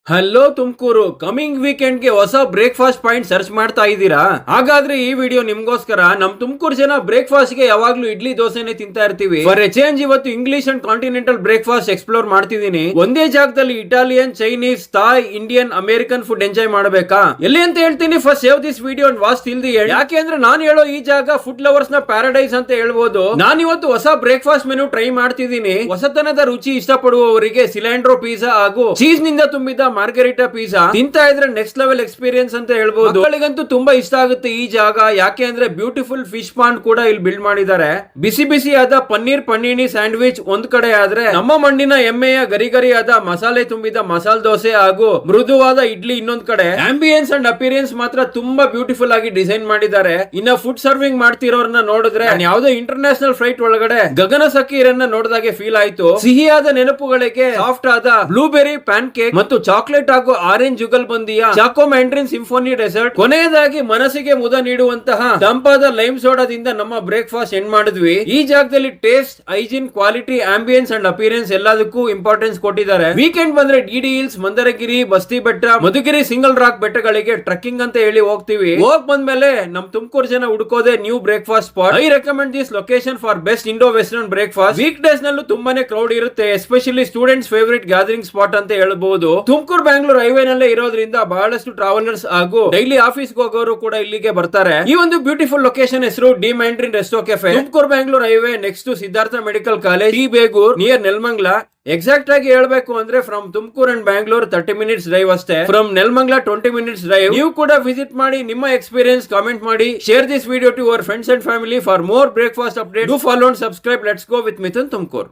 Hello Tumakuru coming weekend ಗೆ ಹೊಸ breakfast point search ಮಾಡ್ತಾ ಇದ್ದೀರಾ? ಹಾಗಾದ್ರೆ ಈ ವಿಡಿಯೋ ನಿಮ್ಗೋಸ್ಕರ. ನಮ್ ತುಮಕೂರು ಜನ ಬ್ರೇಕ್ಫಾಸ್ಟ್ ಗೆ ಯಾವಾಗ್ಲೂ ಇಡ್ಲಿ ದೋಸೆನೆ ತಿಂತಾ ಇರ್ತೀವಿ. ಫಾರ್ ಎ ಚೇಂಜ್ ಇವತ್ತು English and continental breakfast explore ಮಾಡ್ತಿದೀನಿ. ಒಂದೇ ಜಾಗದಲ್ಲಿ Italian, Chinese, Thai, Indian, American food enjoy ಮಾಡಬೇಕಾ? ಎಲ್ಲಿ ಅಂತ ಹೇಳ್ತೀನಿ. First save this video and watch till the end. ಯಾಕೆ ಅಂದ್ರೆ ನಾನು ಹೇಳೋ ಈ ಜಾಗ ಫುಡ್ ಲವರ್ಸ್ ನ ಪ್ಯಾರಡೈಸ್ ಅಂತ ಹೇಳ್ಬೋದು. ನಾನು ಇವತ್ತು ಹೊಸ ಬ್ರೇಕ್ಫಾಸ್ಟ್ ಮೆನು ಟ್ರೈ ಮಾಡ್ತಿದ್ದೀನಿ. ಹೊಸತನದ ರುಚಿ ಇಷ್ಟಪಡುವವರಿಗೆ ಸಿಲೆಂಡ್ರೋ ಪಿಜ್ಜಾ ಹಾಗೂ ಚೀಸ್ ನಿಂದ ತುಂಬಿದ ಮಾರ್ಗರಿಟಾ ಪಿಜ್ಜಾ ತಿಂತಾ ಇದ್ರೆ ನೆಕ್ಸ್ಟ್ ಲೆವೆಲ್ ಎಕ್ಸ್ಪೀರಿಯನ್ಸ್ ಅಂತ ಹೇಳ್ಬಹುದು. ಮಕ್ಕಳಿಗಂತೂ ತುಂಬಾ ಇಷ್ಟ ಆಗುತ್ತೆ ಈ ಜಾಗ. ಯಾಕೆ ಅಂದ್ರೆ ಬ್ಯೂಟಿಫುಲ್ ಫಿಶ್ ಪಾಂಡ್ ಕೂಡ ಇಲ್ಲಿ ಬಿಲ್ಡ್ ಮಾಡಿದ್ದಾರೆ. ಬಿಸಿ ಬಿಸಿಯಾದ ಪನ್ನೀರ್ ಪನ್ನೀನಿ ಸ್ಯಾಂಡ್ವಿಚ್ ಒಂದ್ ಕಡೆ ಆದ್ರೆ, ನಮ್ಮ ಮಣ್ಣಿನ ಎಮ್ಮೆಯ ಗರಿಗರಿಯಾದ ಮಸಾಲೆ ತುಂಬಿದ ಮಸಾಲೆ ದೋಸೆ ಹಾಗೂ ಮೃದುವಾದ ಇಡ್ಲಿ ಇನ್ನೊಂದ್ ಕಡೆ. ಆಂಬಿಯನ್ಸ್ ಅಂಡ್ ಅಪಿಯರೆನ್ಸ್ ಮಾತ್ರ ತುಂಬಾ ಬ್ಯೂಟಿಫುಲ್ ಆಗಿ ಡಿಸೈನ್ ಮಾಡಿದ್ದಾರೆ. ಇನ್ನ ಫುಡ್ ಸರ್ವಿಂಗ್ ಮಾಡ್ತಿರೋರ್ನ ನೋಡಿದ್ರೆ ಯಾವುದೋ ಇಂಟರ್ನ್ಯಾಷನಲ್ ಫ್ಲೈಟ್ ಒಳಗಡೆ ಗಗನ ಸಕೀರನ್ನ ನೋಡಿದಾಗೆ ಫೀಲ್ ಆಯ್ತು. ಸಿಹಿಯಾದ ನೆನಪುಗಳಿಗೆ ಸಾಫ್ಟ್ ಆದ ಬ್ಲೂಬೆರಿ ಪ್ಯಾನ್ ಕೇಕ್ ಮತ್ತು ಚಾಕ್ಲೇಟ್ ಹಾಗೂ ಆರೆಂಜ್ ಜುಗಲ್ ಬಂದಿಯ ಚಾಕೋ ಮ್ಯಾಂಡ್ರಿನ್ ಸಿಂಫೋನಿ ಡೆಸರ್ಟ್. ಕೊನೆಯದಾಗಿ ಮನಸ್ಸಿಗೆ ಮುದ ನೀಡುವಂತಹ ತಂಪಾದ ಲೈಮ್ ಸೋಡಾದಿಂದ ನಮ್ಮ ಬ್ರೇಕ್ಫಾಸ್ಟ್ ಎಂಡ್ ಮಾಡಿದ್ವಿ. ಈ ಜಾಗದಲ್ಲಿ taste, hygiene, quality, ambience and appearance ಎಲ್ಲದಕ್ಕೂ ಇಂಪಾರ್ಟೆನ್ಸ್ ಕೊಟ್ಟಿದ್ದಾರೆ. ವೀಕೆಂಡ್ ಬಂದ್ರೆ DD hills, Mandaragiri, Basti Betta, Madhugiri, single rock ಬೆಟ್ಟಗಳಿಗೆ ಟ್ರೆಕ್ಕಿಂಗ್ ಅಂತ ಹೇಳಿ ಹೋಗ್ತೀವಿ. ಹೋಗ್ ಬಂದ್ಮೇಲೆ ನಮ್ ತುಮಕೂರು ಜನ ಹುಡುಕೋದೆ new breakfast spot. I recommend this location for best Indo western breakfast. Week days ನಲ್ಲೂ ತುಂಬಾನೇ ಕ್ರೌಡ್ ಇರುತ್ತೆ, especially students favourite gathering spot ಅಂತ ಹೇಳ್ಬಹುದು. ತುಮಕೂರು ಬ್ಯಾಂಗ್ಳೂರ್ ಹೈವೇ ನಲ್ಲೇ ಇರೋದ್ರಿಂದ ಬಹಳಷ್ಟು ಟ್ರಾವೆಲರ್ಸ್ ಹಾಗೂ ಡೈಲಿ ಆಫೀಸ್ ಹೋಗೋರು ಕೂಡ ಇಲ್ಲಿಗೆ ಬರ್ತಾರೆ. ಈ ಒಂದು ಬ್ಯೂಟಿಫುಲ್ ಲೊಕೇಶನ್ ಹೆಸರು the mandarin resto cafe, Tumakuru Bangalore highway next Siddhartha medical college, T Begur near Nelamangala. Exact ಆಗಿ ಹೇಳ್ಬೇಕು ಅಂದ್ರೆ from Tumakuru and Bangalore 30 minutes drive ಅಷ್ಟೇ. From Nelamangala 20 minutes drive. ನೀವು ಕೂಡ ವಿಸಿಟ್ ಮಾಡಿ, ನಿಮ್ಮ ಎಕ್ಸ್ಪೀರಿಯನ್ಸ್ ಕಾಮೆಂಟ್ ಮಾಡಿ. Share this video to your friends and family for more breakfast update. Do follow and subscribe. Let's go with Mithun Tumakuru.